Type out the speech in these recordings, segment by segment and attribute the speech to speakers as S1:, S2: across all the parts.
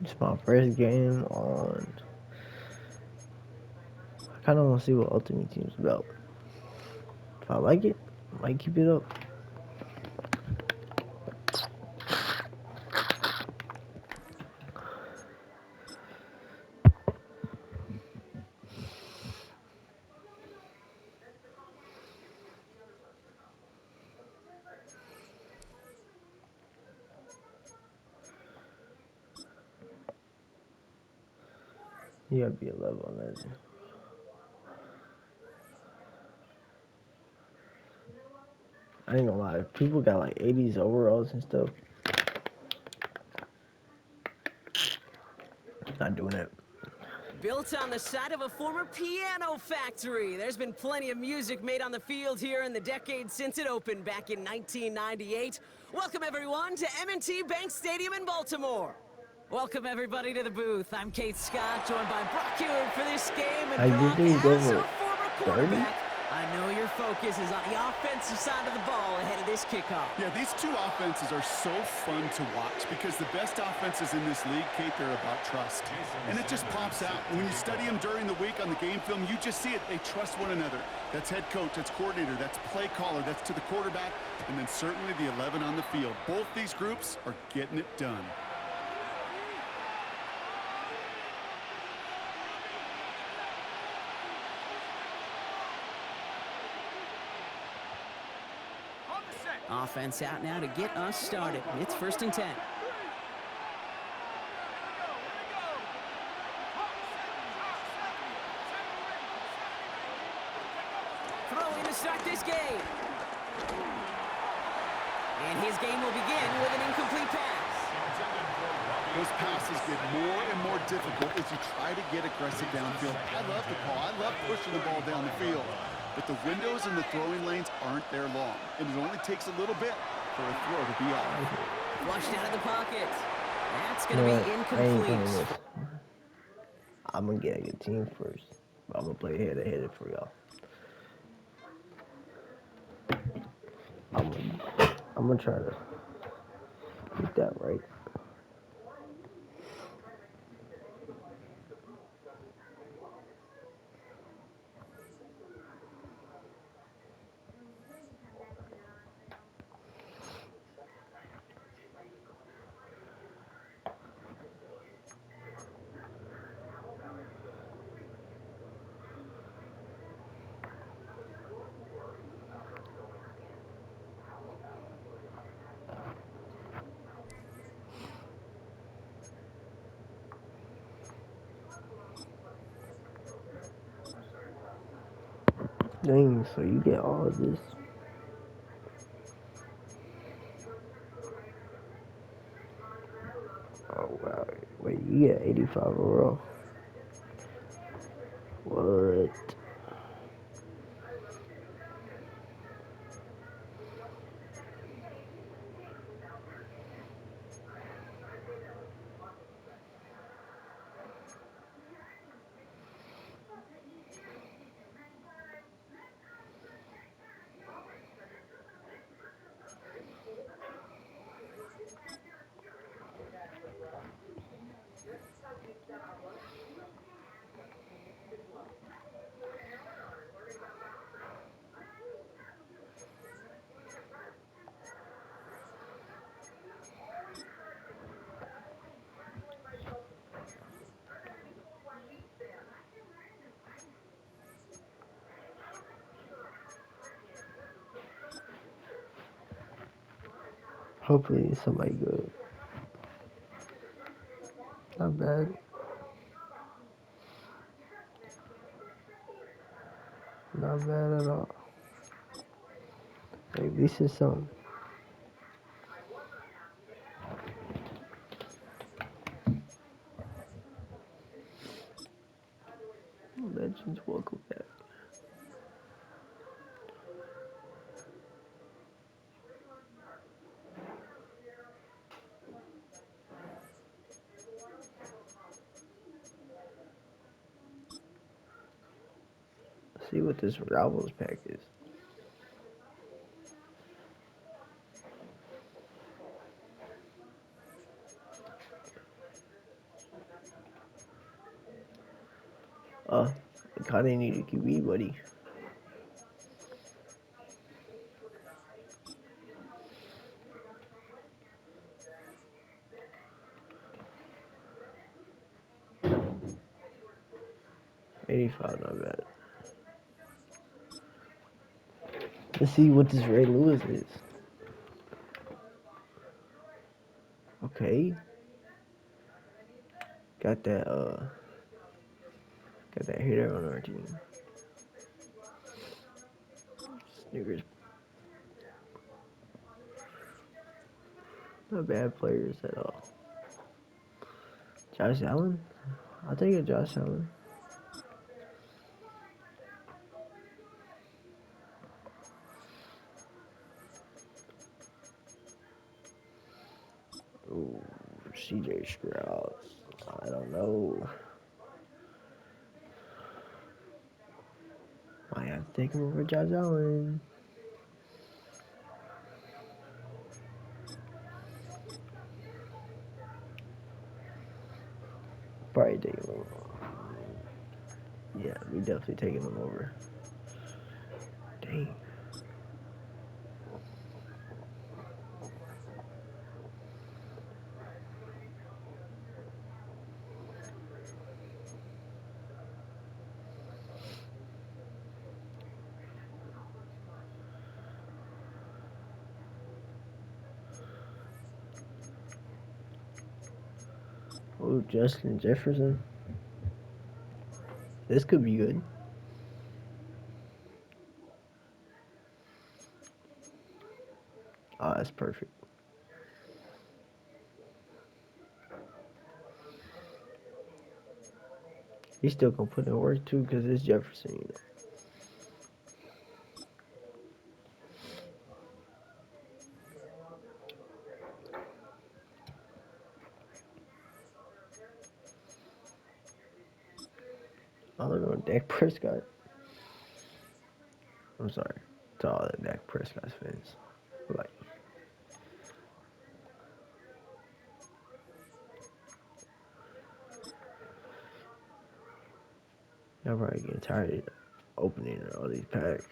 S1: It's my first game on. I kind of want to see what Ultimate Team's about. If I like it, I might keep it up. You gotta be a level legend. I ain't gonna lie, people got like 80s overalls and stuff. Not doing it.
S2: Built on the site of a former piano factory, there's been plenty of music made on the field here in the decade since it opened back in 1998. Welcome everyone to M&T Bank Stadium in Baltimore. Welcome everybody to the booth. I'm Kate Scott, joined by Brock Heward for this game. And
S1: Like this
S2: Brock,
S1: dude go
S2: as a
S1: for
S2: former
S1: 30.
S2: quarterback, I know your focus is on the offensive side of the ball ahead of this kickoff.
S3: Yeah, these two offenses are so fun to watch because the best offenses in this league, Kate, they're about trust. And it just pops out. When you study them during the week on the game film, you just see it. They trust one another. That's head coach, that's coordinator, that's play caller, that's to the quarterback, and then certainly the 11 on the field. Both these groups are getting it done.
S2: Offense out now to get us started. It's 1st and 10. Throwing to start this game. And his game will begin with an incomplete pass.
S3: Those passes get more and more difficult as you try to get aggressive downfield. I love the call. I love pushing the ball down the field. But the windows in the throwing lanes aren't there long. And it only takes a little bit for a throw to be off.
S2: Flushed out of the pocket. That's going
S1: You
S2: to
S1: know
S2: be
S1: what? I ain't playing
S2: incomplete.
S1: this. I'm gonna get a good team first. I'm gonna play head for y'all. I'm gonna try to get that right. Dang, so you get all of this. Oh wow. Wait, you get 85 overall. What? Hopefully it's somebody good. Not bad. Not bad at all. Like, this is something. Legends, welcome back. Let's see what this Rivals pack is. I kinda need a QB, buddy. $85, not bad. Let's see what this Ray Lewis is. Okay. Got that hitter on our team. Snickers. Not bad players at all. Josh Allen? I'll take a Josh Allen. Ooh, CJ Stroud. I don't know. Might have to take him over Josh Allen. Probably taking him over. Yeah, we definitely taking him over. Dang. Oh, Justin Jefferson. This could be good. Oh, that's perfect. He's still gonna put in work too, cause it's Jefferson. You know. I don't know, Dak Prescott. I'm sorry to all the Dak Prescott fans. Like, y'all probably getting tired of opening all these packs.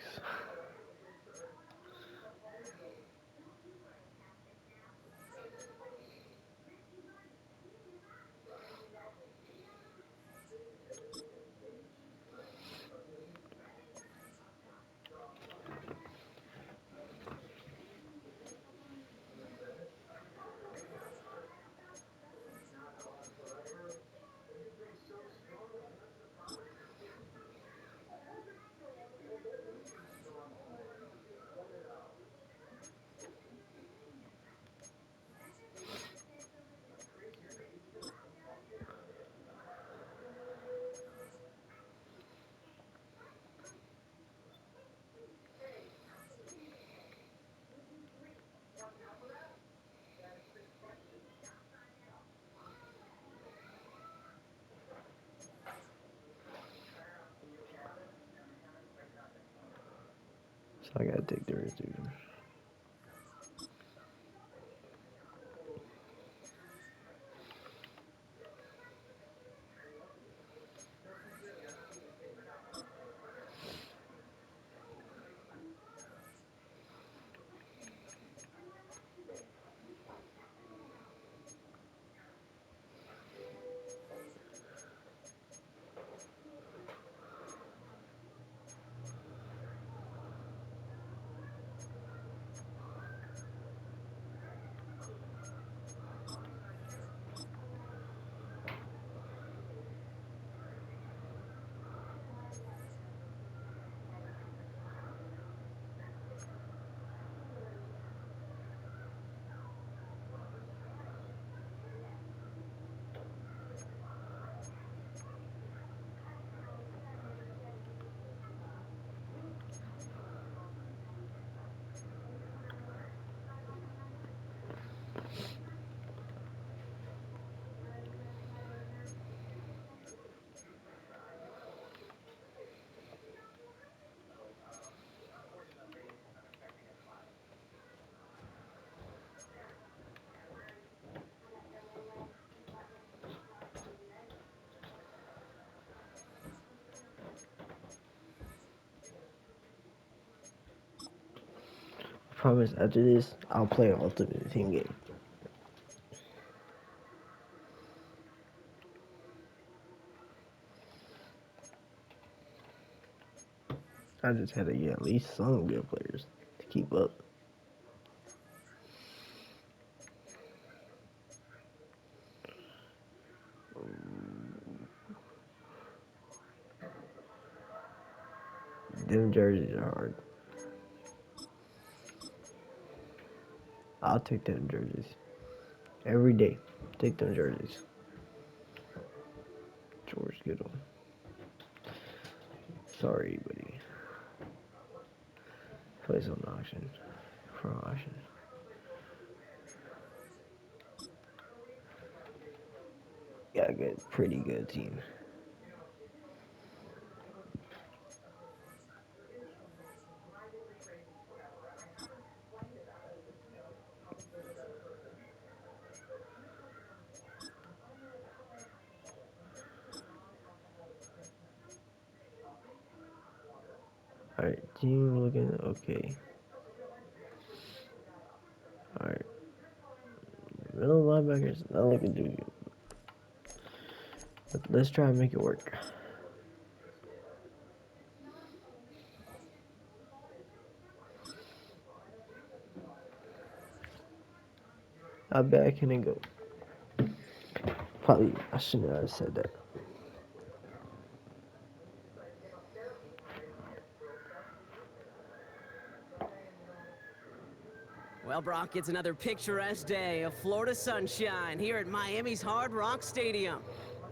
S1: So I gotta take the receivers. promise after this, I'll play an Ultimate Team game. I just had to get at least some good players to keep up. Them jerseys are hard. I'll take them jerseys. Every day. Take them jerseys. George Kittle. Sorry, buddy. Place on auction. For auction. Got a good, pretty good team. Alright, team looking okay. Alright. Middle linebackers not looking too good. But let's try and make it work. How bad can it go? Probably, I shouldn't have said that.
S2: Well, Brock, it's another picturesque day of Florida sunshine here at Miami's Hard Rock Stadium.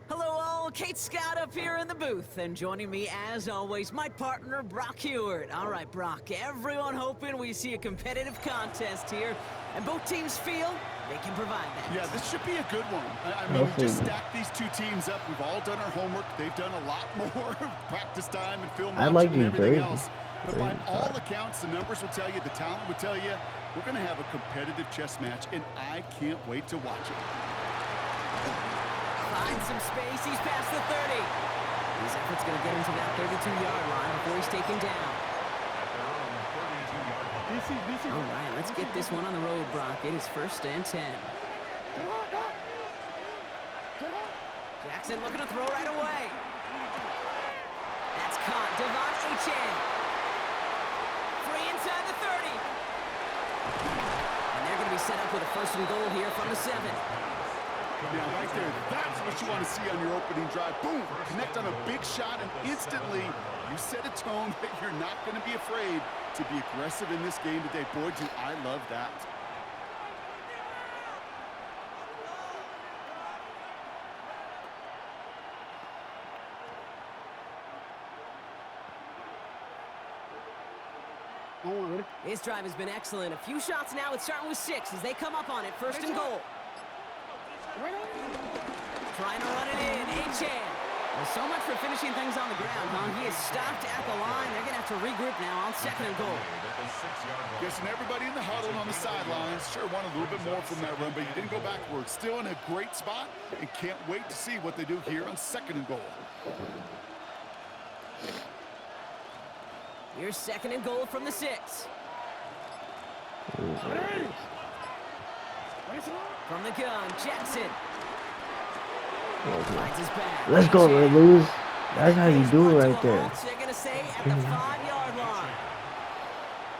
S2: Hello all, Kate Scott up here in the booth, and joining me as always, my partner, Brock Hewitt. All right, Brock, everyone hoping we see a competitive contest here, and both teams feel they can provide that.
S3: Yeah, this should be a good one. I mean, just stack these two teams up. We've all done our homework. They've done a lot more practice time and film watching and everything else. But by all accounts, the numbers will tell you, the talent will tell you, we're going to have a competitive chess match, and I can't wait to watch it.
S2: Finds some space, he's past the 30. His effort's going to get him to that 32-yard line before he's taken down. All right, let's get this one on the road, Brock. It is 1st and 10. Jackson looking to throw right away. That's caught. Devon Achane. Free inside the 30. And they're going to be set up with a 1st and goal here from the 7.
S3: Yeah, right there. That's what you want to see on your opening drive. Boom! Connect on a big shot, and instantly you set a tone that you're not going to be afraid to be aggressive in this game today. Boy, do I love that.
S2: This drive has been excellent. A few shots now. It's starting with 6 as they come up on it. 1st and goal. Trying to run it in. Achane. Well, so much for finishing things on the ground, huh? He is stopped at the line. They're going to have to regroup now on 2nd and goal.
S3: Guessing everybody in the huddle on the sidelines sure want a little bit more from that run, but you didn't go backwards. Still in a great spot, and can't wait to see what they do here on 2nd and goal.
S2: Here's 2nd and goal from the 6. From the gun, Jackson.
S1: Let's go, Red Lewis. That's how you do it right there.
S2: They're going to say at the 5-yard line.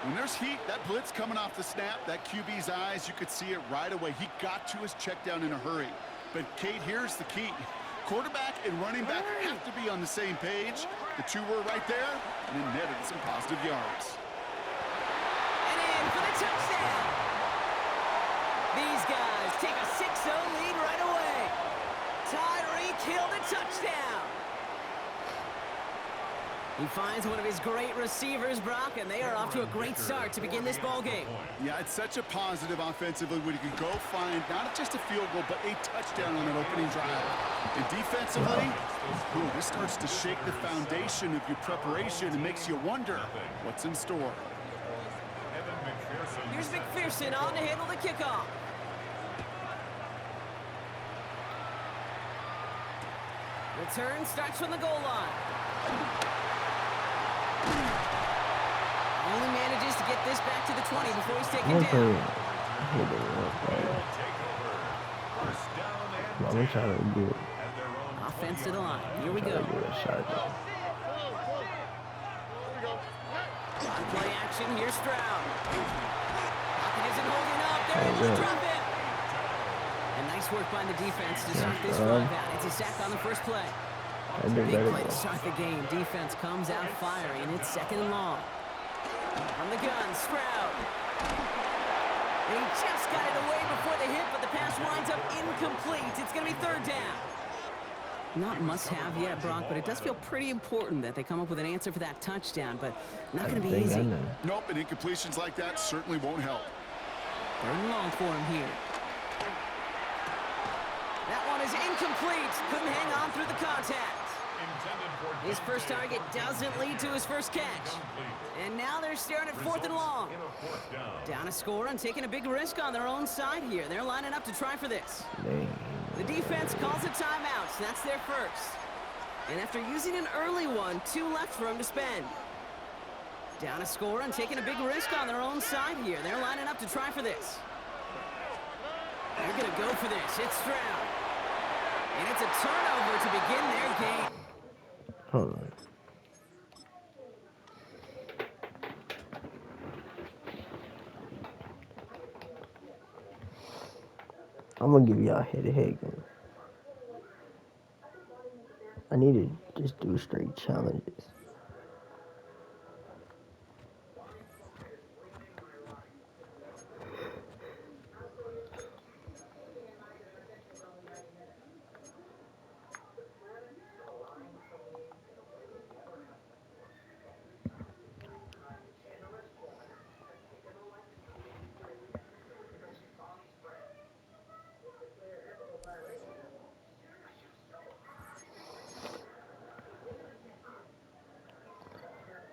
S3: When there's heat, that blitz coming off the snap, that QB's eyes, you could see it right away. He got to his check down in a hurry. But, Kate, here's the key. Quarterback and running back have to be on the same page. The two were right there, and it netted some positive yards.
S2: And in for the touchdown. These guys take a 6-0 lead right away. Tyreek Hill the touchdown. He finds one of his great receivers, Brock, and they are off to a great start to begin this ball game.
S3: Yeah, it's such a positive offensively when you can go find not just a field goal, but a touchdown on an opening drive. And defensively, this starts to shake the foundation of your preparation and makes you wonder what's in store.
S2: Here's McPherson on to handle the kickoff. Return starts from the goal line. only manages to get this back to the 20 before he's taken
S1: I'm
S2: down.
S1: gonna try to do it.
S2: Offense to the line. Here we go. On play action, here's Stroud. Pocket isn't holding up. They're able to drop it. And nice work by the defense to start this drive out. It's a sack on the first play. Big play to start the game. Defense comes out firing. It's 2nd and long. From the gun, Stroud. And he just got it away before the hit, but the pass winds up incomplete. It's going to be 3rd down. Not must-have yet, Brock, but it does feel pretty important that they come up with an answer for that touchdown, but not going to be easy.
S3: Nope, and incompletions like that certainly won't help.
S2: 3rd and long for him here. That one is incomplete. Couldn't hang on through the contact. His first target doesn't lead to his first catch. And now they're staring at 4th and long. Down a score and taking a big risk on their own side here. They're lining up to try for this. The defense calls a timeout, so that's their first. And after using an early one, 2 left for them to spend. Down a score and taking a big risk on their own side here. They're lining up to try for this. They're going to go for this. It's Stroud. And it's a turnover to begin their game.
S1: Hold on. I'm gonna give y'all a head-to-head game. I need to just do straight challenges.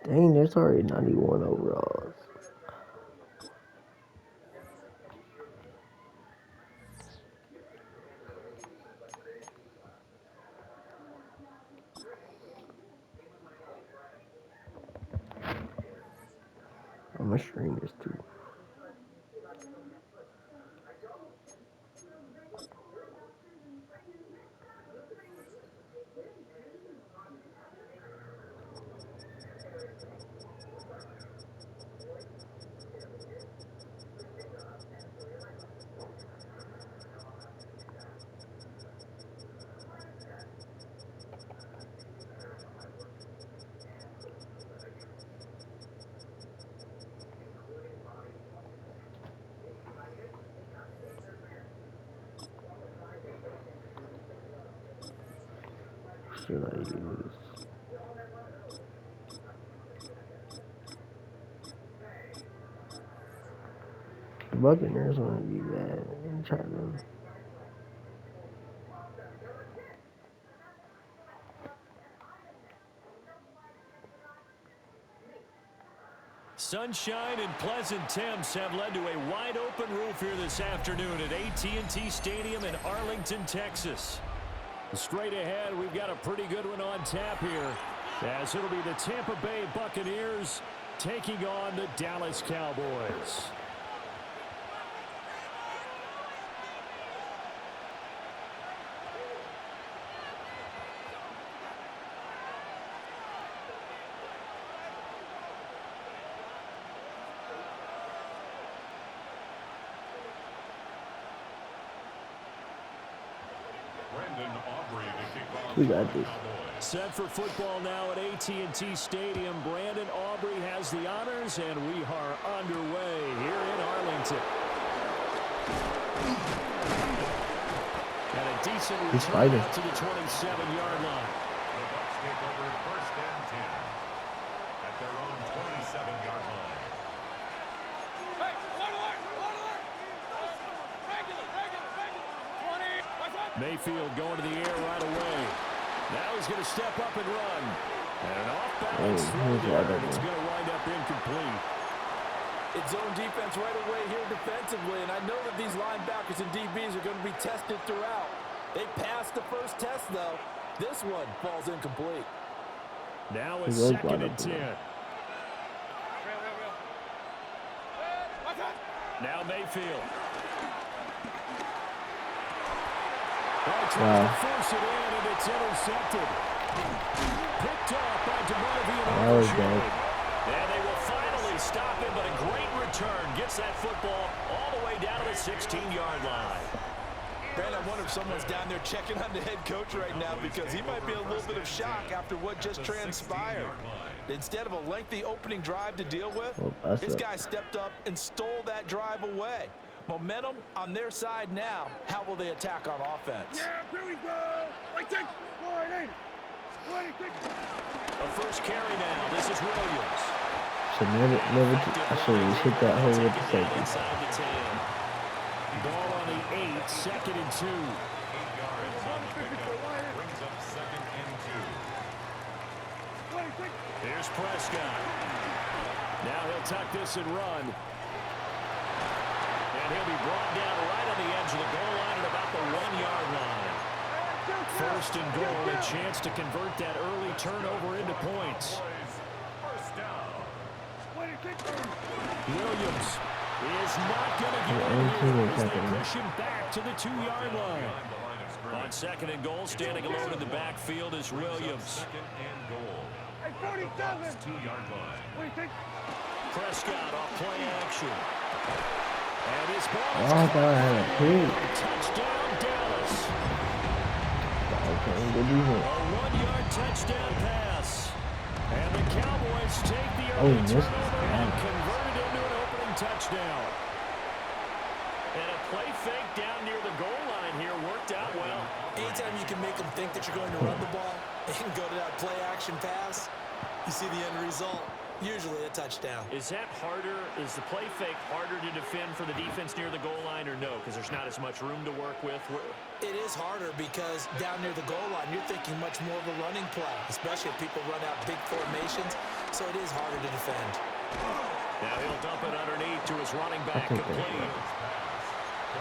S1: Dang, there's already 91 overalls. I'm gonna stream this too. Should I use? The Buccaneers want to be bad and try them.
S4: Sunshine and pleasant temps have led to a wide-open roof here this afternoon at AT&T Stadium in Arlington, Texas. Straight ahead, we've got a pretty good one on tap here, as it'll be the Tampa Bay Buccaneers taking on the Dallas Cowboys.
S1: We got this.
S4: Set for football now at AT&T Stadium. Brandon Aubrey has the honors, and we are underway here in Arlington. And a decent return out to the 27-yard line.
S5: The Bucs take over 1st and 10 at their own 27-yard line.
S4: Mayfield going to the air right away. Now he's going to step up and run. And an off-balance throw there, and it's going to wind up incomplete.
S6: It's zone defense right away here defensively, and I know that these linebackers and DBs are going to be tested throughout. They passed the first test, though. This one falls incomplete.
S4: Now it's 2nd and 10. Now Mayfield.
S1: Wow.
S4: Force it in, and it's intercepted. Picked off by
S1: That was bad.
S4: And they will finally stop him, but a great return. Gets that football all the way down to the 16-yard line.
S6: Brand, I wonder if someone's down there checking on the head coach right now because he might be in a little bit of shock after what just transpired. Instead of a lengthy opening drive to deal with, this guy stepped up and stole that drive away. Momentum on their side now. How will they attack on offense?
S5: Yeah, here we go.
S4: A first carry now. This is Williams.
S1: Should never, I should have hit that hole with the safety.
S4: Inside the 10. Ball on the 8, 2nd and 2. 8 yards on the pickup. Brings up 2nd and 2. Here's Prescott. Now he'll tuck this and run. And he'll be brought down right on the edge of the goal line at about the 1-yard line. First and goal, a chance to convert that early turnover into points. Williams is not going to get it as they push him back to the 2-yard line. On 2nd and goal, standing alone in the backfield is Williams. 2nd and goal. 2-yard line. Prescott off play action. And his ball is touchdown Dallas.
S1: Okay, good
S4: A
S1: defense.
S4: 1-yard touchdown pass. And the Cowboys take the
S1: Oh,
S4: early
S1: he missed
S4: turnover
S1: it.
S4: and convert it into an opening touchdown. And a play fake down near the goal line here worked out well.
S6: Anytime you can make them think that you're going to run the ball and go to that play action pass, you see the end result. Usually a touchdown.
S4: Is that harder? Is the play fake harder to defend for the defense near the goal line or no? Because there's not as much room to work with?
S6: It is harder because down near the goal line, you're thinking much more of a running play, especially if people run out big formations, so it is harder to defend.
S4: Now he'll dump it underneath to his running back, complete.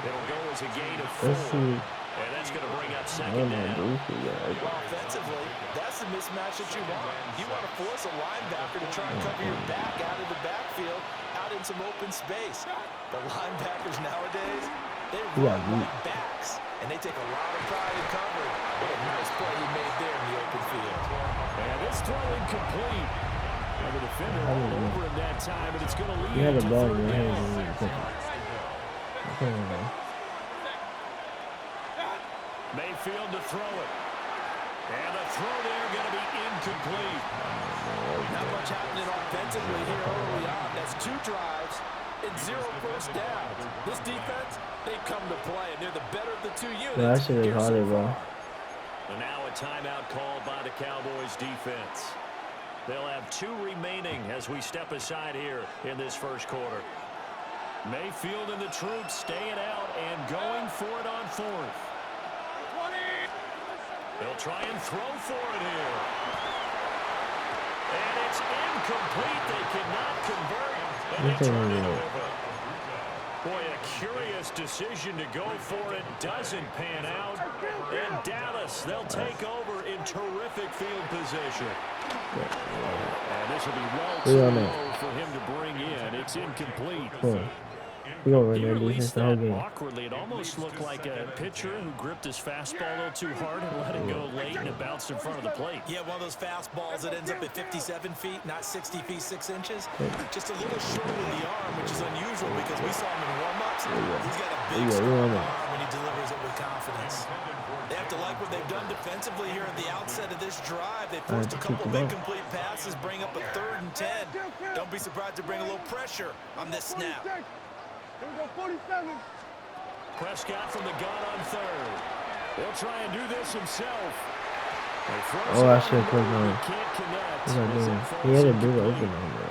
S4: It'll go as a gain of 4. And that's going to bring up 2nd down.
S6: Offensively, that's the mismatch that you want. You want to force a linebacker to try and cover your back out of the backfield, out in some open space. The linebackers nowadays, they run like backs, and they take a lot of pride in covering. What a nice play he made there in the open field.
S4: And this throw incomplete. And the defender all over him that time, and it's going to lead
S1: You had a
S4: to
S1: ball
S4: 3rd
S1: in your
S4: down.
S1: hand.
S4: Mayfield to throw it. And the throw there going to be incomplete.
S6: Not much happening offensively here early on. That's 2 drives and 0 first downs. This defense, they come to play, and they're the better of the 2 units.
S1: Well, that shit is harder, bro.
S4: And now a timeout called by the Cowboys defense. They'll have 2 remaining as we step aside here in this first quarter. Mayfield and the troops staying out and going for it on 4th. They'll try and throw for it here. And it's incomplete. They cannot convert. And they turn it over. Boy, a curious decision to go for it. Doesn't pan out. And Dallas, they'll take over in terrific field position. And this will be well too low for him to bring in. It's incomplete.
S1: He
S4: released that awkwardly. It almost looked like a pitcher who gripped his fastball a little too hard and let it go late, and it bounced in front of the plate.
S6: Yeah, one of those fastballs that ends up at 57 feet, not 60 feet, 6 inches. Just a little short in the arm, which is unusual because we saw him in warm-ups. He's got a big strong arm when he delivers it with confidence. They have to like what they've done defensively here at the outset of this drive. They forced a couple of incomplete passes, bring up a 3rd and 10. Don't be surprised to bring a little pressure on this snap.
S4: Prescott from the gun on 3rd. He'll try and do this himself.
S1: Oh, I should have put him. He had a big open on there.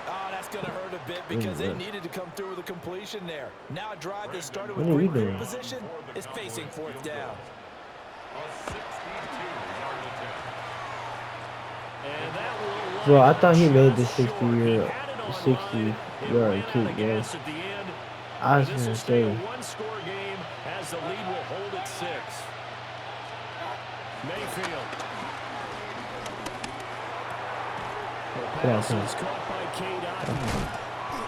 S6: Oh, that's going to hurt a bit because they needed to come through with a completion there. Now a drive that started with great field position is facing 4th down.
S1: Bro, I thought he made the 60-yard kick, bro. I was going to say.
S4: One-score game as the lead will hold at 6. Mayfield. The pass is caught by K.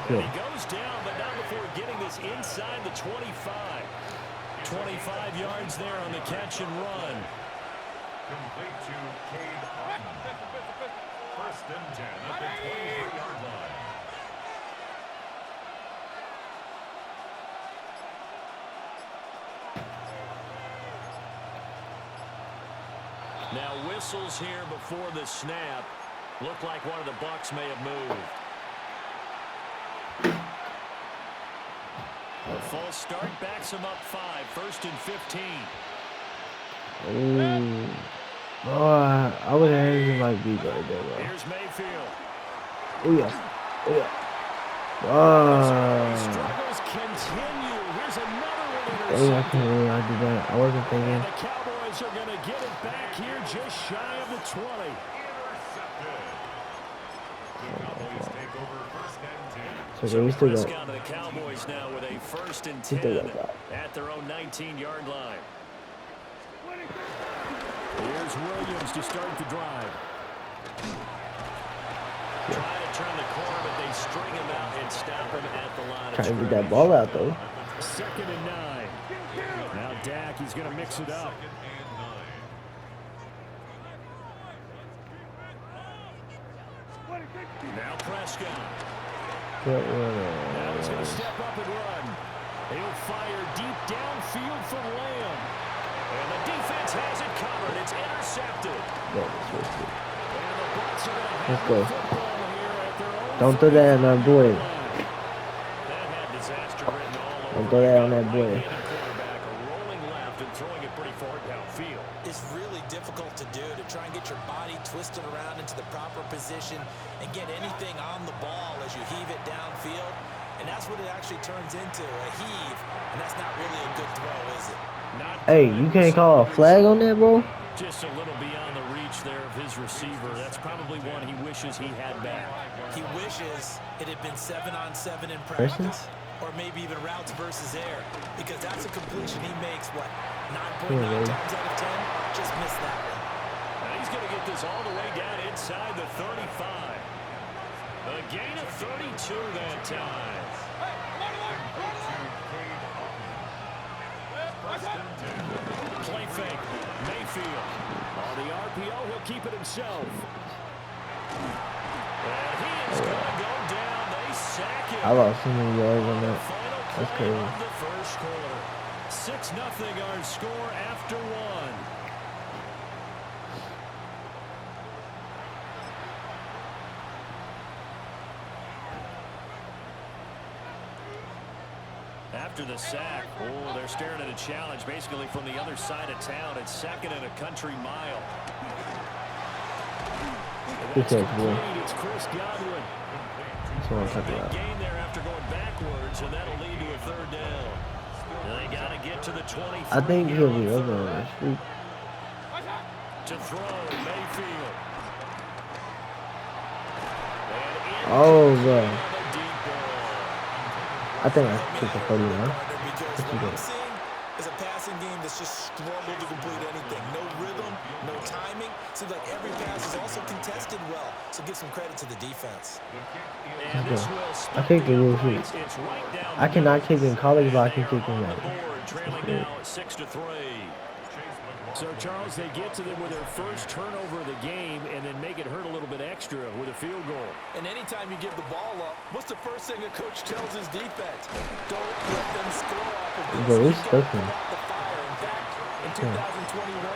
S4: And he goes down, but not before getting this inside the 25. 25 yards there on the catch and run.
S5: Complete to Cade Otton. First and 10 at the 23-yard line.
S4: Now whistles here before the snap. Looked like one of the Bucs may have moved. A false start backs him up 5. First and 15.
S1: Ooh. Oh, I would have had him like beat right there, bro.
S4: Here's Mayfield.
S1: Oh yeah. Oh yeah.
S4: Struggles continue. Here's another one
S1: I can't believe I did that. I wasn't thinking.
S4: The Cowboys are going to get it back here just shy of the 20.
S1: So we still got
S4: to the Cowboys now with a first and 10 at their own 19-yard line. Here's Williams to start the drive. Trying to turn the corner, but they string him out and stop him at the line.
S1: trying to get that ball out though.
S4: Second and 9. Now Dak, he's going to mix it up. Now Prescott. Now he's going to step up and run. He'll fire deep downfield for Lamb. And the defense has it covered. It's intercepted. And the Bucs are going to have the football here at their own.
S1: Don't throw that on that boy.
S4: That had disaster written all over.
S1: Don't throw that on that boy.
S4: Quarterback rolling left and throwing it pretty far downfield.
S6: It's really difficult to do, to try and get your body twisted around into the proper position and get anything on the ball as you heave it downfield. And that's what it actually turns into, a heave. And that's not really a good throw, is it?
S1: Hey, you can't call a flag on that, bro?
S4: Just a little beyond the reach there of his receiver. That's probably one he wishes he had back.
S6: He wishes it had been 7-on-7 in practice, or maybe even routes versus air, because that's a completion he makes, what, 9.9 times out of 10? Just missed that one.
S4: Now he's going to get this all the way down inside the 35. A gain of 32 that time. Play fake. Mayfield. On the RPO, he'll keep it himself. And he is going to go down. They sack him.
S1: I lost so many yards on that. That's crazy.
S4: Of the first quarter. 6-0 our score after 1. After the sack, oh, they're staring at a challenge basically from the other side of town. It's second and a country mile.
S1: Good catch, boy.
S4: It's Chris Godwin.
S1: That's what I'm talking about.
S4: Gain there after going backwards, and that'll lead to a third down. They got to get to the 23.
S1: I think he'll be over on this week.
S4: To throw, Mayfield.
S1: Oh, bro. I think I kicked a 40 now.
S6: Because what I'm seeing is a passing game that's just struggled to complete anything. No rhythm, no timing. Seems like every pass is also contested well. So give some credit to the defense.
S1: I kicked the real shoot. I cannot kick in college, but I can kick in that.
S4: Trailing now at 6-3. So, Charles, they get to them with their first turnover of the game and then make it hurt a little bit extra with a field goal.
S6: And anytime you give the ball up, what's the first thing a coach tells his defense? Don't let them score off of this.
S1: Bro, we stuck him.
S6: In fact, in 2021,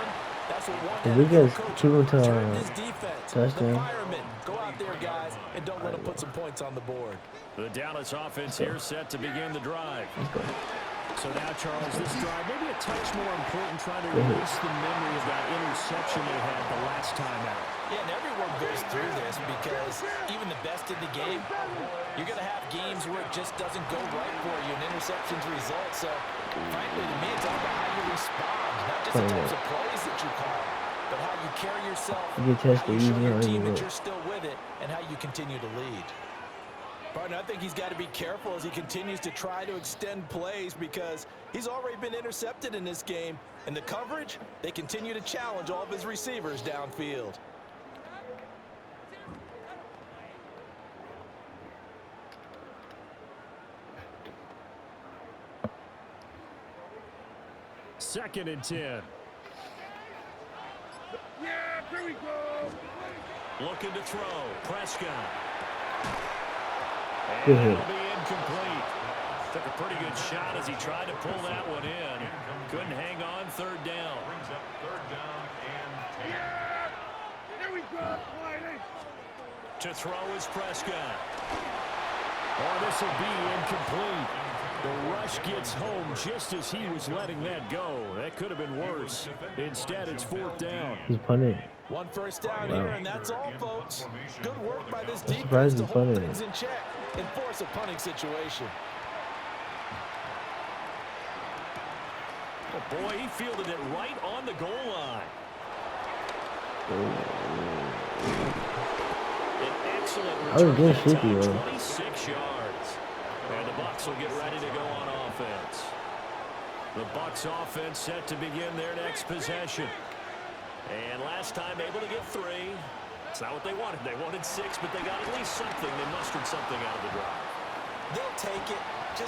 S6: that's what one
S1: If we get
S6: coach
S1: two into
S6: turned his defense.
S1: touchdown.
S6: The firemen, go out there, guys, and don't let them put some points on the board.
S4: The Dallas offense here set to begin the drive. So now, Charles, this drive maybe a touch more important, trying to release the memory of that interception they had the last time out.
S6: Yeah, and everyone goes through this because even the best in the game, you're going to have games where it just doesn't go right for you, and interceptions result. So, frankly, to me, it's all about how you respond, not just the types of plays that you call, but how you carry yourself, how you show your team that you're still with it, and how you continue to lead. Partner, I think he's got to be careful as he continues to try to extend plays because he's already been intercepted in this game. And the coverage, they continue to challenge all of his receivers downfield.
S4: 2nd and 10.
S5: Yeah, here we go.
S4: Looking to throw. Prescott.
S1: Good
S4: And
S1: hit.
S4: it'll be incomplete. Took a pretty good shot as he tried to pull that one in. Couldn't hang on 3rd down.
S5: Brings up 3rd down and 10. Yeah, here we go.
S4: To throw is Prescott. Oh, this will be incomplete. The rush gets home just as he was letting that go. That could have been worse. Instead, it's 4th down.
S1: He's punting.
S6: 1 first down here, and that's all, folks. Good work by this defense
S1: surprised
S6: to
S1: he's
S6: hold
S1: punting.
S6: things in check and force a punting situation.
S4: Oh, boy, he fielded it right on the goal line. An excellent
S1: I was
S4: return
S1: getting
S4: that
S1: sleepy,
S4: time,
S1: man.
S4: 26 yards. And the Bucs will get ready to go on offense. The Bucs offense set to begin their next possession. And last time able to get 3. It's not what they wanted. They wanted 6, but they got at least something. They mustered something out of the drive.
S6: They'll take it. I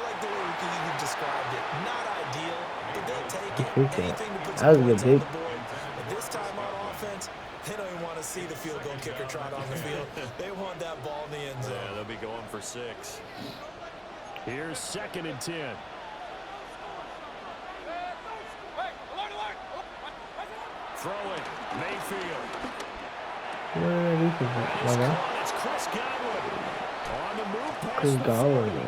S6: like the way you described it. Not ideal, but they'll take it. Anything to put
S1: That
S6: some
S1: was a
S6: points on
S1: good
S6: the board. But this time on offense, they don't even want to see the field goal kicker trot on the field. They want that ball in the end zone.
S4: Yeah, they'll be going for 6. Here's 2nd and 10. Throwing. Mayfield. It's Chris Godwin. On the move past
S1: Chris
S4: the
S1: Godwin.
S4: 40.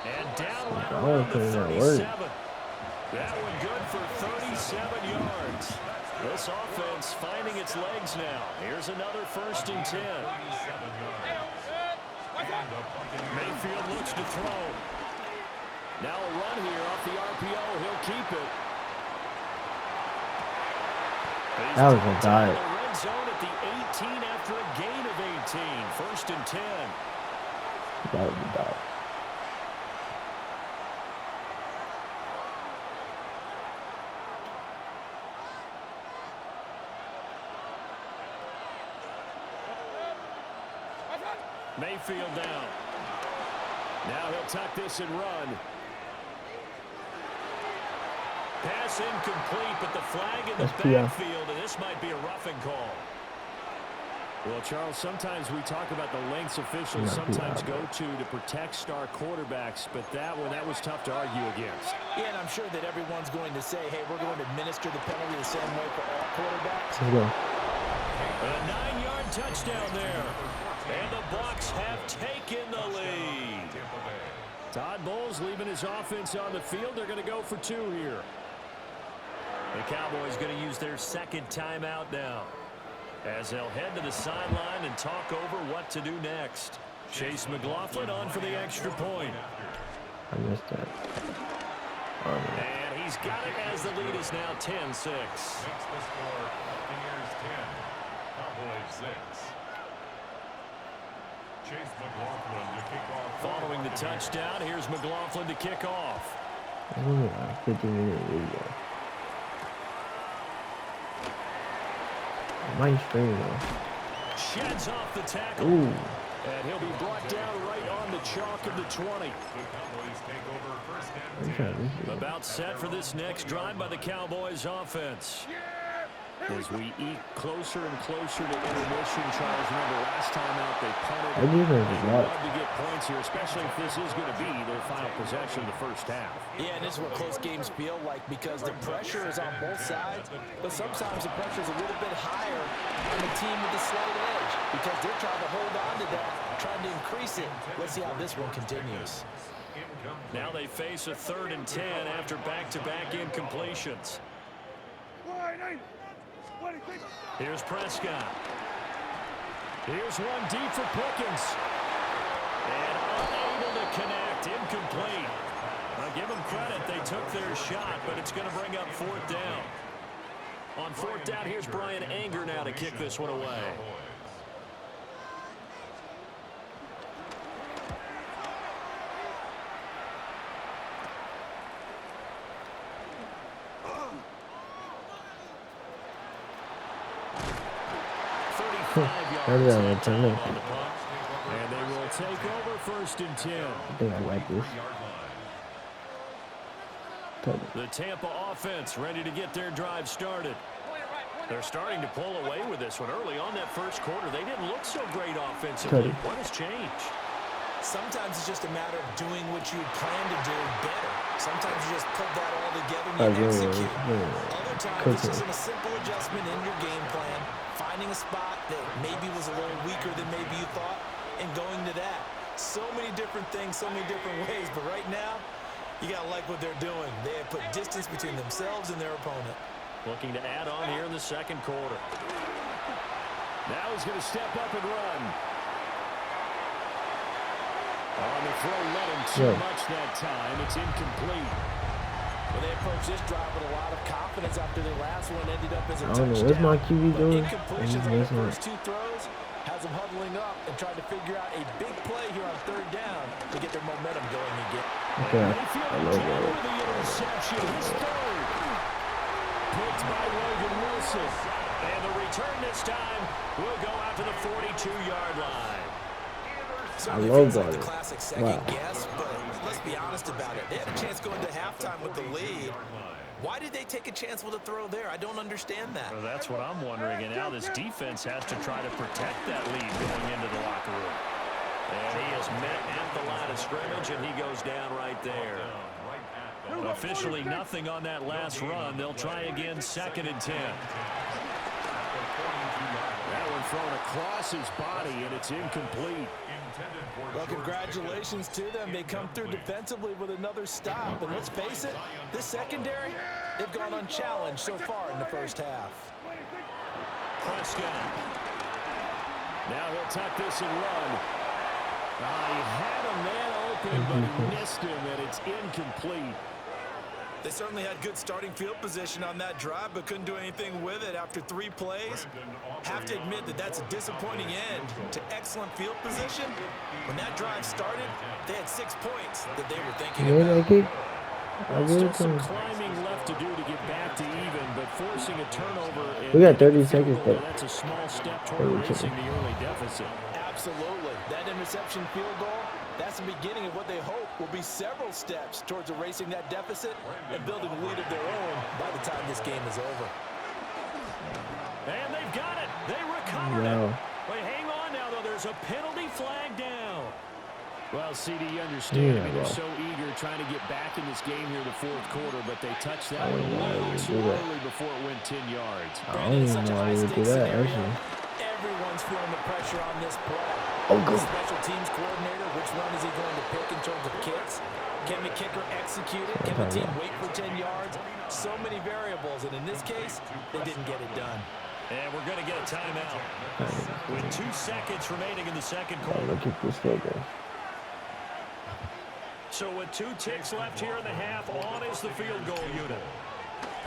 S4: And down right
S1: Godwin
S4: around the
S1: putting that
S4: 37.
S1: work.
S4: That one good for 37 yards. This offense finding its legs now. Here's another 1st and 10. Mayfield looks to throw. Now a run here off the RPO. He'll keep it.
S1: That was a dive.
S4: The red zone at the 18 after a gain of 18. 1st and 10.
S1: That was a dive.
S4: Mayfield down. Now he'll tuck this and run. Pass incomplete, but the flag in the backfield, and this might be a roughing call. Well, Charles, sometimes we talk about the lengths officials sometimes go to protect star quarterbacks, but that was tough to argue against.
S6: Yeah, and I'm sure that everyone's going to say, hey, we're going to administer the penalty the same way for all quarterbacks.
S1: Let's go.
S4: A 9-yard touchdown there. And the Bucs have taken the lead. Todd Bowles leaving his offense on the field. They're going to go for 2 here. The Cowboys going to use their 2nd timeout now, as they'll head to the sideline and talk over what to do next. Chase McLaughlin on for the extra point.
S1: I missed that.
S4: And he's got it as the lead is now 10-6.
S5: Makes the score Buccaneers 10, Cowboys 6. Chase McLaughlin to kick off.
S4: Following the touchdown, here's McLaughlin to kick off.
S1: It's only like 15-minute video. My screen though.
S4: Sheds off the tackle.
S1: Ooh.
S4: And he'll be brought down right on the chalk of the 20.
S5: The Cowboys take over 1st and 10.
S4: About set for this next drive by the Cowboys offense. As we eat closer and closer to intermission, Charles, remember last time out they punted.
S1: I do think it's a lot.
S4: Love to get points here, especially if this is going to be their final possession of the 1st half.
S6: Yeah, and this is what close games feel like because the pressure is on both sides, but sometimes the pressure is a little bit higher on the team with the slight edge because they're trying to hold on to that, trying to increase it. Let's see how this one continues.
S4: Now they face a 3rd and 10 after back-to-back incompletions. Here's Prescott. Here's one deep for Pickens. And unable to connect. Incomplete. I'll give them credit. They took their shot, but it's going to bring up 4th down. On 4th down, here's Brian Anger now to kick this one away.
S1: How did I return it?
S4: And they will take over 1st and 10.
S1: I think I like this.
S4: The Tampa offense ready to get their drive started. They're starting to pull away with this one. Early on that first quarter, they didn't look so great offensively. What has changed?
S6: Sometimes it's just a matter of doing what you plan to do better. Sometimes you just put that all together and you execute. Other times it's just a simple adjustment in your game plan, finding a spot that maybe was a little weaker than maybe you thought, and going to that. So many different things, so many different ways, but right now, you got to like what they're doing. They have put distance between themselves and their opponent.
S4: Looking to add on here in the second quarter. Now he's going to step up and run. On the throw, let him too much that time. It's incomplete.
S6: Well, they approached this drive with a lot of confidence after their last one ended up as a touchdown.
S1: I don't know what's my QB doing.
S6: Incompletions on the first two throws has them huddling up and trying to figure out a big play here on third down to get their momentum going again.
S1: Okay, I love that.
S4: The interception is third. Picked by Logan Wilson. And the return this time will go out to the 42-yard line.
S1: I love that.
S6: Like the classic second guess, but let's be honest about it. They had a chance going to halftime with the lead. Why did they take a chance with a throw there? I don't understand that.
S4: Well, that's what I'm wondering. And now this defense has to try to protect that lead going into the locker room. And he is met at the line of scrimmage, and he goes down right there. Officially nothing on that last run. They'll try again, 2nd and 10. That one thrown across his body, and it's incomplete.
S6: Well, congratulations to them. They come through defensively with another stop. And let's face it, this secondary, they've gone unchallenged so far in the first half.
S4: Prescott. Now he'll tuck this and run. He had a man open, but he missed him, and it's incomplete.
S6: They certainly had good starting field position on that drive, but couldn't do anything with it after 3 plays. Have to admit that that's a disappointing end to excellent field position. When that drive started, they had 6 points that they were thinking about.
S4: Still some climbing left to do to get back to even, but forcing a turnover.
S1: We got 30 seconds, though.
S4: That's a small step toward erasing the early deficit.
S6: Absolutely. That interception field goal, that's the beginning of what they hope will be several steps towards erasing that deficit and building a lead of their own by the time this game is over.
S4: And they've got it. They recovered it. Wait, hang on now, though. There's a penalty flag down. Well, CD, you understand. They're so eager trying to get back in this game here in the fourth quarter, but they touched that one a little too early before it went 10 yards.
S1: I don't even know why they would do that, actually.
S6: Everyone's feeling the pressure on this play.
S1: Good.
S6: Special teams coordinator, which one is he going to pick in terms of kicks? Can the kicker execute it? Can the team wait for 10 yards? So many variables, and in this case, they didn't get it done.
S4: And we're going to get a timeout with 2 seconds remaining in the second quarter.
S1: Look at this field goal.
S4: So with 2 ticks left here in the half, on is the field goal unit.
S5: A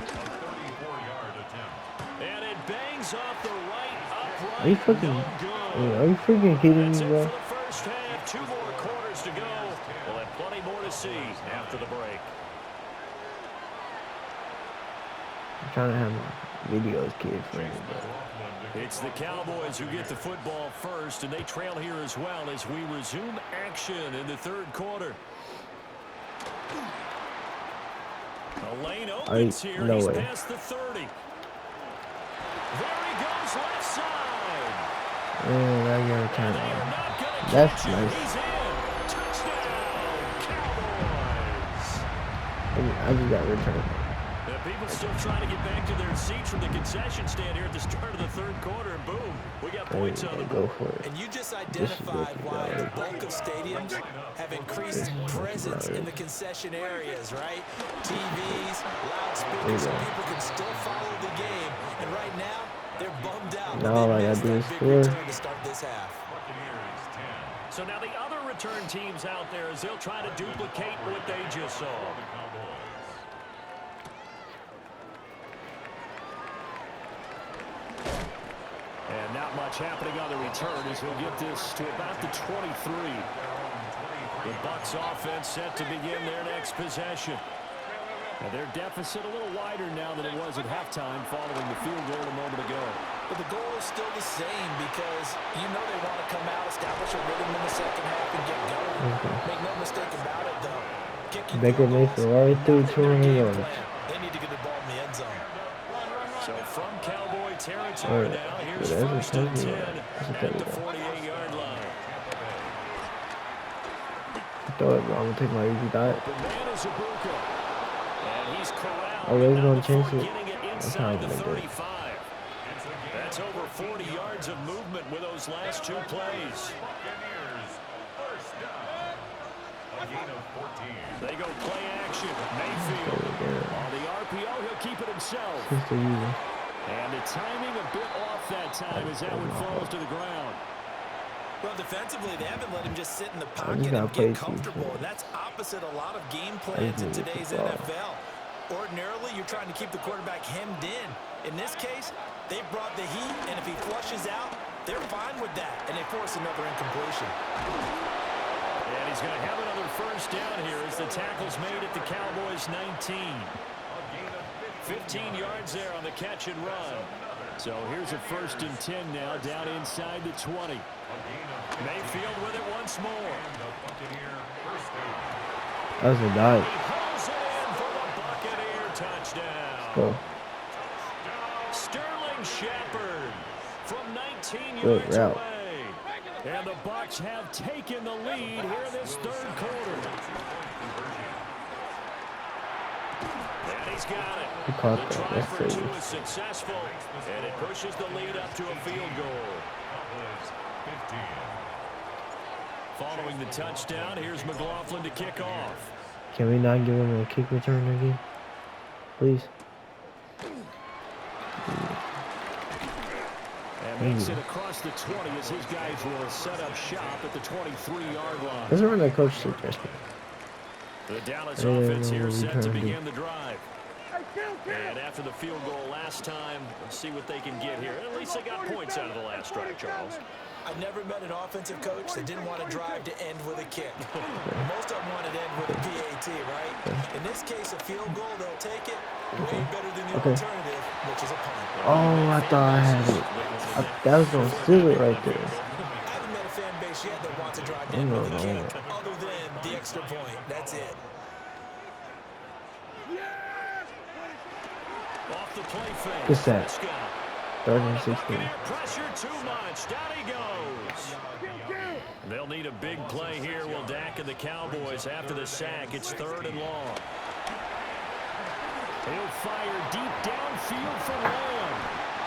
S5: 34-yard attempt.
S4: And it bangs off the right upright.
S1: Are you freaking kidding me, bro?
S4: For the first half, 2 more quarters to go. We'll have plenty more to see after the break.
S1: I'm trying to have my videos kid for me, but
S4: It's the Cowboys who get the football first, and they trail here as well as we resume action in the third quarter. The lane opens here.
S1: No
S4: He's
S1: way.
S4: past the 30. There he goes, left side.
S1: yeah, I got a timeout. That's nice.
S4: He's in. Touchdown, Cowboys.
S1: I just got returned.
S4: People still trying to get back to their seats from the concession stand here at the start of the third quarter, and boom, we got points on the
S1: Go for it.
S6: And you just identified why the bulk of stadiums have increased presence in the concession areas, right? TVs, loudspeakers, so people can still follow the game. And right now, they're bummed out.
S1: Now all I gotta do is score.
S6: To start this half.
S4: So now the other return teams out there as they'll try to duplicate what they just saw. And not much happening on the return as he'll get this to about the 23. The Bucs offense set to begin their next possession. Now their deficit a little wider now than it was at halftime following the field goal a moment ago.
S6: But the goal is still the same because you know they want to come out, establish a rhythm in the second half, and get going. Make no mistake about it, though. Kicking
S1: Baker
S6: field goals,
S1: Mayfield right through
S6: not in their
S1: 200
S6: game
S1: yards.
S6: plan. They need to get the ball in the end zone.
S4: So from Cowboy territory
S1: Alright,
S4: now,
S1: yeah,
S4: here's
S1: that's a
S4: first and 10
S1: touchdown. That's a
S4: at the
S1: touchdown.
S4: 48-yard line.
S1: Throw it, bro. I'm gonna take my easy dot.
S4: Open man is Ibuka. And he's corralled.
S1: Oh, he's
S4: Now
S1: gonna
S4: before
S1: chase it.
S4: getting it
S1: That's
S4: inside
S1: how
S4: the
S1: I'm gonna do it.
S4: 35. That's over 40 yards of movement with those last two plays. They go play action. Mayfield on the RPO. He'll keep it himself. And the timing a bit off that time as that one falls to the ground.
S6: Well, defensively, they haven't let him just sit in the pocket and get comfortable, and that's opposite a lot of game plans in today's NFL. Ordinarily, you're trying to keep the quarterback hemmed in. In this case, they brought the heat, and if he flushes out, they're fine with that, and they force another incompletion.
S4: And he's going to have another first down here as the tackle's made at the Cowboys' 19. 15 yards there on the catch and run. So here's a first and 10 now down inside the 20. Mayfield with it once more.
S1: That was a dive.
S4: He hauls it in for the Buccaneer touchdown.
S1: Go.
S4: Sterling Shepard from 19
S1: Good
S4: yards
S1: route.
S4: away. And the Bucs have taken the lead here in this third quarter. And he's got it.
S1: He caught
S4: The
S1: that.
S4: try
S1: That's
S4: for
S1: crazy.
S4: two is successful, and it pushes the lead up to a field goal. Following the touchdown, here's McLaughlin to kick off.
S1: Can we not give him a kick return again? Please.
S4: And makes it across the 20 as his guys will set up shop at the 23-yard line.
S1: Doesn't run that coach suggestion.
S4: The Dallas
S1: Yeah,
S4: offense
S1: no,
S4: here
S1: we
S4: set to
S1: trying to do.
S4: begin the drive. And after the field goal last time, let's see what they can get here. At least they got points out of the last drive, Charles.
S6: I never met an offensive coach that didn't want to drive to end with a kick. Most of them wanted to end with a PAT, right? In this case, a field goal, they'll take it. Way better than the alternative, which is a punt.
S1: Oh, I thought I had it. That was gonna seal it right there.
S6: I haven't met a fan base yet that wants to drive to end with a kick, other than the extra point. That's it.
S4: Off the play fake.
S1: Good set.
S4: Prescott.
S1: 3rd and 16.
S4: Buccaneer pressure too much. Down he goes. They'll need a big play here. Will Dak and the Cowboys after the sack. It's 3rd and long. He'll fire deep downfield for Lamb.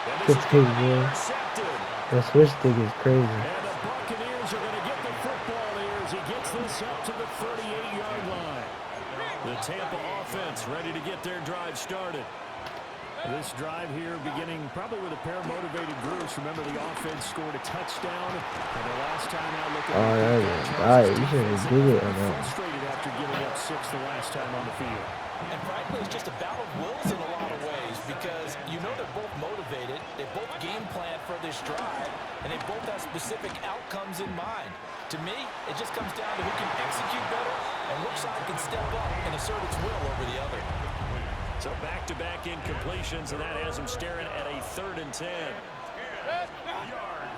S4: And
S1: Good
S4: this is
S1: pick,
S4: gonna be
S1: boy.
S4: intercepted.
S1: The switch stick is crazy.
S4: And the Buccaneers are going to get the football here as he gets this up to the 38-yard line. The Tampa offense ready to get their drive started. This drive here beginning probably with a pair of motivated groups. Remember, the offense scored a touchdown. And the last time I looked at
S1: Oh, that was you should have did it or not.
S4: frustrated after giving up 6 the last time on the field.
S6: And frankly, it's just a battle of wills in a lot of ways because you know they're both motivated, they both game plan for this drive, and they both have specific outcomes in mind. To me, it just comes down to who can execute better and which side can step up and assert its will over the other.
S4: So back-to-back incompletions, and that has him staring at a 3rd and 10.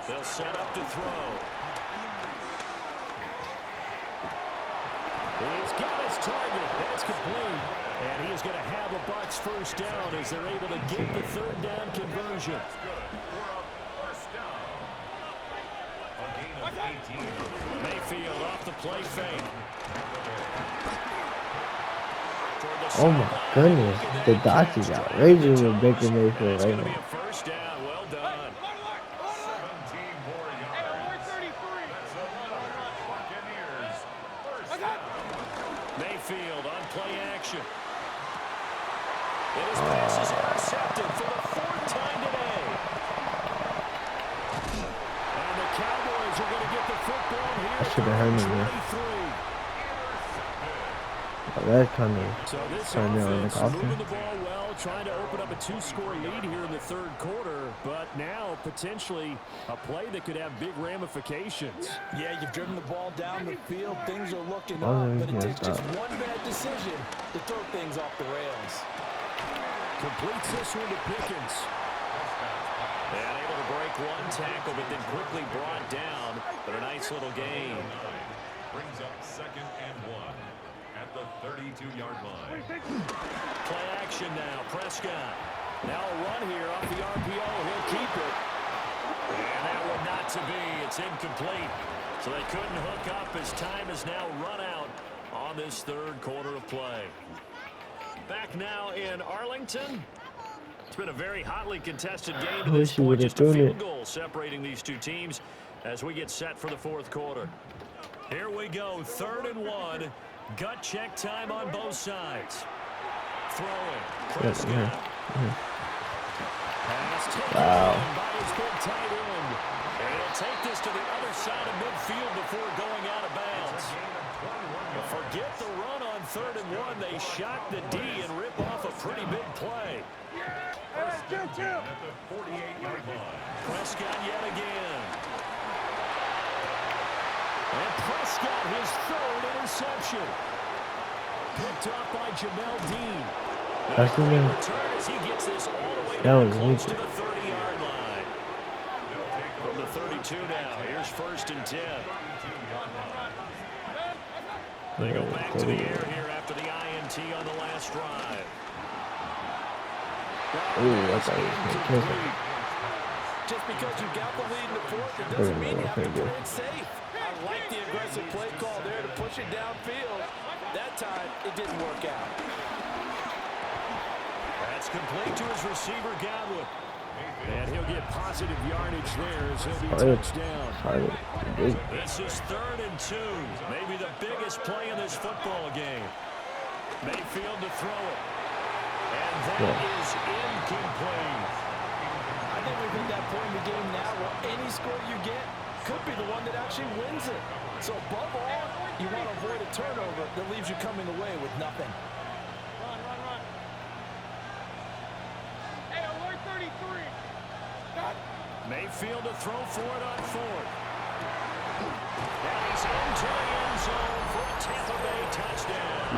S4: They'll set up to throw. He's got his target. That's complete. And he is going to have a Bucs first down as they're able to get the 3rd down conversion. Mayfield off the play fake.
S1: Oh my goodness. The dots is outrageous with Baker Mayfield
S4: It's
S1: right
S4: going to be
S1: now.
S4: a first down. Well done.
S5: 17 more yards. That's another Buccaneers first down.
S4: Mayfield on play action. And his pass is intercepted for the 4th time today. And the Cowboys are going to get the football here.
S1: I should have heard him there.
S4: 23.
S1: Oh, that kind of
S4: So this
S1: turned me on the
S4: offense moving
S1: coffin.
S4: the ball well, trying to open up a 2-score lead here in the 3rd quarter, but now potentially a play that could have big ramifications.
S6: Yeah, you've driven the ball down the field, things are looking
S1: Oh,
S6: up, but it
S1: yeah,
S6: takes just
S1: stop.
S6: one bad decision to throw things off the rails.
S4: Completes this one to Pickens. And able to break one tackle, but then quickly brought down. But a nice little gain.
S5: Brings up 2nd and 1. at the 32-yard line.
S4: Play action now. Prescott. Now a run here off the RPO. He'll keep it. And that one not to be. It's incomplete. So they couldn't hook up as time has now run out on this third quarter of play. Back now in Arlington. It's been a very hotly contested game to this point. Just a field goal separating these two teams as we get set for the fourth quarter. Here we go. 3rd and 1. Gut check time on both sides. Throwing. Prescott. Pass taken by his big tight end. And he'll take this to the other side of midfield before going out of bounds. Forget the run on 3rd and 1. They shock the D and rip off a pretty big play.
S5: First and 10 at the 48-yard line.
S4: Prescott yet again. And Prescott, his 3rd interception. Picked off by Jamel Dean.
S1: That's the name.
S4: As he gets this all the way
S1: That
S4: down
S1: was
S4: close to
S1: easy.
S4: the 30-yard line. From the 32 now. Here's 1st and 10. They go back to the air here after the INT on the last drive.
S1: Ooh, that's how
S4: Incomplete.
S6: Just because you got the lead in the fourth, it doesn't mean you have to play it safe. I like the aggressive play call there to push it downfield. That time, it didn't work out.
S4: That's complete to his receiver, Godwin. And he'll get positive yardage there as he'll be touchdown. This is 3rd and 2. Maybe the biggest play in this football game. Mayfield to throw it. And that is incomplete.
S6: I think we've hit that point in the game now where any score you get could be the one that actually wins it. So above all, you want to avoid a turnover that leaves you coming away with nothing.
S7: Run. Hey, alert 33.
S4: Mayfield to throw for it on 4th. And he's into the end zone for a Tampa Bay touchdown.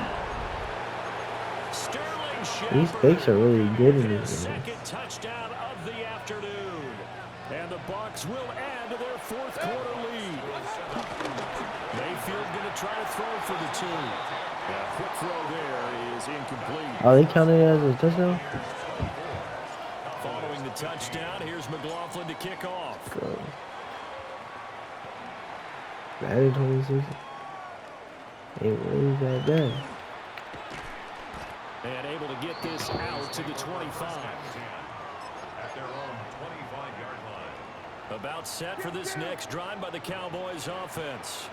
S4: Sterling Shepard.
S1: These fakes are really good in this game.
S4: Second touchdown of the afternoon. And the Bucs will add to their fourth quarter lead. Mayfield going to try to throw for the 2. A quick throw there is incomplete.
S1: Are they counting it as a touchdown?
S4: Following the touchdown, here's McLaughlin to kick off.
S1: Madden 26. Ain't really that bad.
S4: And able to get this out to the 25.
S5: At their own 25-yard line.
S4: About set for this next drive by the Cowboys offense.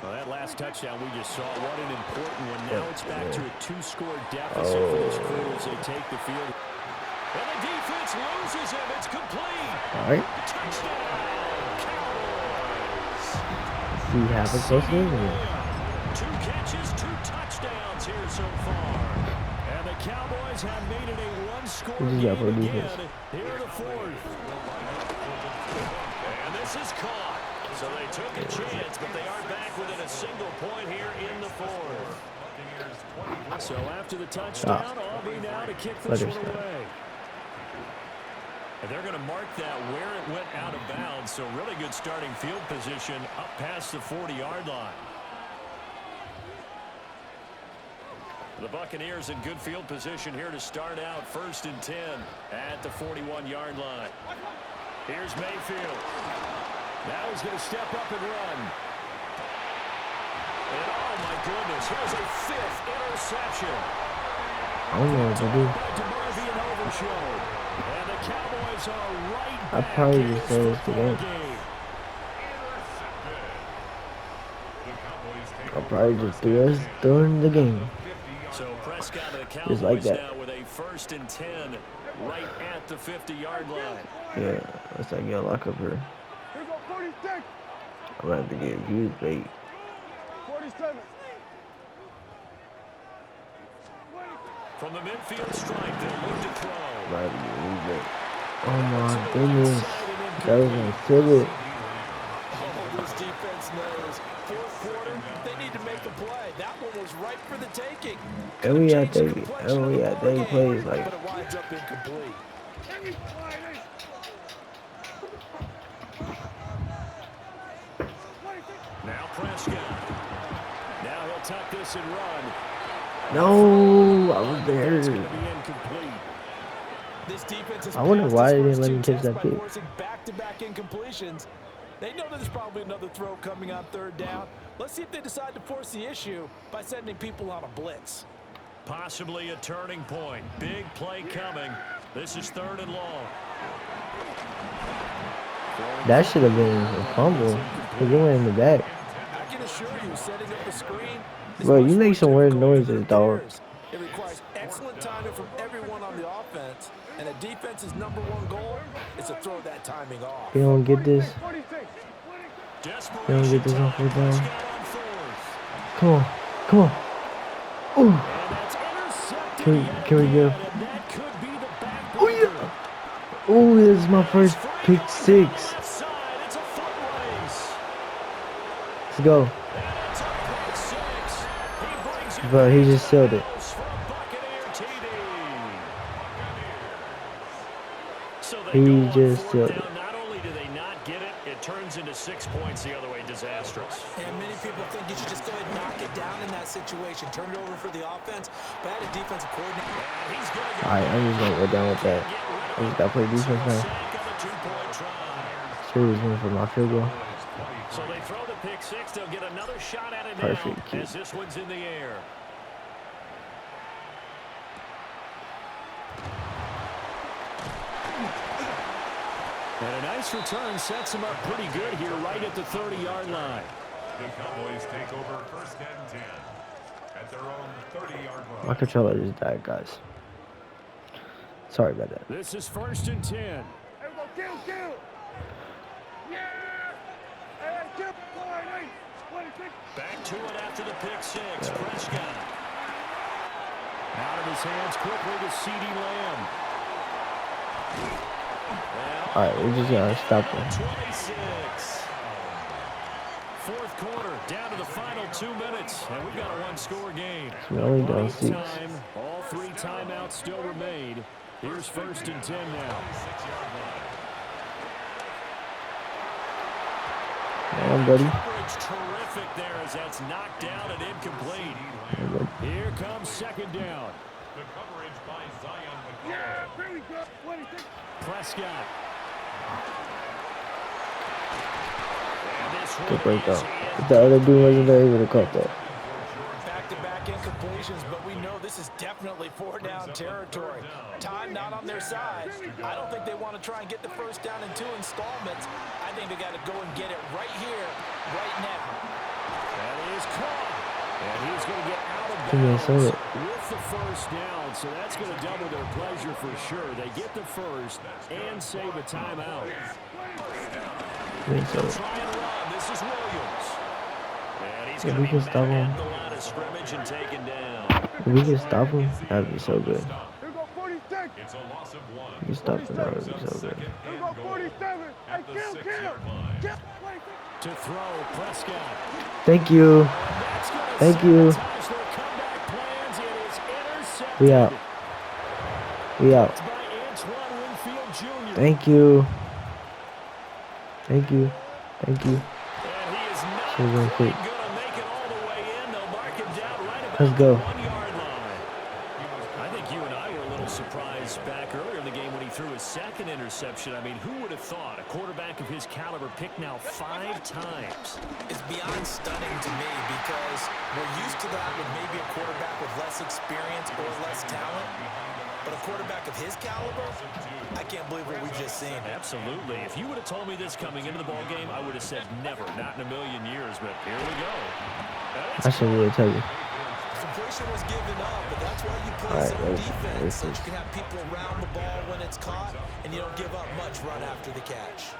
S4: Well, that last touchdown we just saw, what an important one. Now it's back to a 2-score deficit for this crew as they take the field. And the defense loses him. It's complete.
S1: All right.
S4: Touchdown, Cowboys.
S1: We have a close game here.
S4: 2 catches, 2 touchdowns here so far. And the Cowboys have made it a 1-score
S1: What is that for
S4: game
S1: defense?
S4: again here in the 4th. And this is caught. So they took a chance, but they are back within a single point here in the 4th. So after the touchdown, Aubrey now to kick this one away. And they're going to mark that where it went out of bounds. So really good starting field position up past the 40-yard line. The Buccaneers in good field position here to start out 1st and 10 at the 41-yard line. Here's Mayfield. Now he's going to step up and run. And oh my goodness, here's a 5th interception.
S1: I don't know what to do.
S4: And the Cowboys are right
S1: I
S4: back
S1: probably
S4: in
S1: just
S4: this
S1: say this
S4: football
S1: again.
S4: game.
S1: I'll probably just do us during the game.
S4: So Prescott and the
S1: Just
S4: Cowboys
S1: like that.
S4: now with a 1st and 10 right at the 50-yard line.
S1: Yeah, let's not get a lock up here.
S7: Here go 46.
S1: I'm gonna have to get huge bait.
S7: 47.
S4: From the midfield stripe, they'll look to throw.
S1: I'm gonna have to get huge bait. Oh my goodness. That was gonna kill it.
S6: Oh, this defense knows. Fourth quarter, they need to make a play. That one was right for the taking.
S1: And we had
S6: Changed the
S1: that.
S6: complexion
S1: And we
S6: of the
S1: had
S6: ball
S1: that
S6: game,
S1: plays like.
S6: but it winds up incomplete.
S4: Now Prescott. Now he'll tuck this and run.
S1: No, I was
S4: That's
S1: there.
S4: going to be incomplete.
S6: This defense has
S1: I wonder
S6: passed
S1: why
S6: its
S1: they didn't
S6: first
S1: let
S6: two
S1: him catch
S6: tests
S1: that
S6: by
S1: pick.
S6: forcing back-to-back incompletions. They know that there's probably another throw coming on third down. Let's see if they decide to force the issue by sending people on a blitz.
S4: Possibly a turning point. Big play coming. This is 3rd and long.
S1: That should have been a fumble. Because it went in the back.
S6: I can assure you, setting up a screen is
S1: Bro,
S6: much
S1: you
S6: more
S1: make some weird
S6: difficult than
S1: noises,
S6: it
S1: dog.
S6: appears. It requires excellent timing from everyone on the offense, and a defense's #1 goal is to throw that timing off.
S1: You don't get this.
S7: 46.
S1: You don't get this on 4th down. Come on. Come on. Ooh. Can we go? Oh, yeah. Oh, this is my first pick 6. Let's go. But he just sealed it. He just sealed it.
S4: Not only do they not get it, it turns into 6 points the other way. Disastrous.
S6: And many people think you should just go ahead and knock it down in that situation. Turn it over for the offense. But I had a defensive coordinator.
S1: Alright, I'm just gonna go down with that. I just gotta play defense now. Serious one for my field goal.
S4: So they throw the pick 6. They'll get another shot at it
S1: Perfect.
S4: now as this one's in the air. And a nice return sets him up pretty good here right at the 30-yard line.
S5: The Cowboys take over 1st and 10 at their own 30-yard line.
S1: My controller just died, guys. Sorry about that.
S4: This is 1st and 10.
S7: Here we go, kill. Yeah! Hey, kill. Line 8. 26.
S4: Back to it after the pick 6. Prescott. Out of his hands quickly to CeeDee Lamb.
S1: Alright, we're just gonna stop him.
S4: 26. 4th quarter, down to the final 2 minutes, and we've got a 1-score game.
S1: So we only done 6.
S4: Time, all 3 timeouts still remain. Here's 1st and 10 now.
S1: Yeah, buddy.
S4: Coverage terrific there as that's knocked down and incomplete. Here comes 2nd down.
S5: The coverage by Zion McCollum.
S7: Yeah, very good. 26.
S4: Prescott.
S1: Good break though. If the other dude wasn't there, he would have caught that.
S6: Back-to-back incompletions, but we know this is definitely 4-down territory. Time not on their side. I don't think they want to try and get the 1st down in 2 installments. I think they got to go and get it right here, right now.
S4: That is caught. And he's going to get out of
S1: Minnesota
S4: with the 1st down, so that's going to double their pleasure for sure. They get the 1st and save a timeout.
S1: Minnesota.
S4: Try and run. This is Williams. And he's going
S1: If we
S4: to
S1: can
S4: be
S1: stop him.
S4: at the line of scrimmage and taken down.
S1: If we can stop him, that'd be so good.
S7: Here we go, 46.
S5: It's a loss of 1.
S1: If we stop him, that would be so good.
S7: Here we go, 47. Hey,
S5: At the
S7: kill.
S5: 6-yard line.
S7: Kill.
S4: To throw, Prescott.
S1: Thank you. Thank you. We out. We out. Thank you. Thank you. Thank you. So we're gonna quit. Let's go.
S4: I think you and I were a little surprised back earlier in the game when he threw his 2nd interception. I mean, who would have thought a quarterback of his caliber picked now 5 times?
S6: It's beyond stunning to me because we're used to that with maybe a quarterback with less experience or less talent. But a quarterback of his caliber, I can't believe what we've just seen.
S4: Absolutely. If you would have told me this coming into the ball game, I would have said never, not in a million years. But here we go.
S1: I should really tell you.
S6: Completion was given up, but that's why you play zone defense, so you can have people around the ball when it's caught, and you don't give up much run after the catch.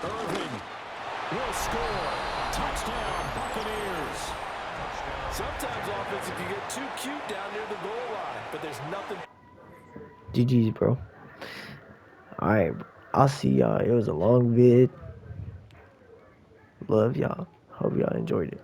S4: Irving will score. Touchdown, Buccaneers.
S6: Sometimes offense, if you get too cute down near the goal line, but there's nothing.
S1: GG's, bro. Alright, I'll see y'all. It was a long vid. Love y'all. Hope y'all enjoyed it.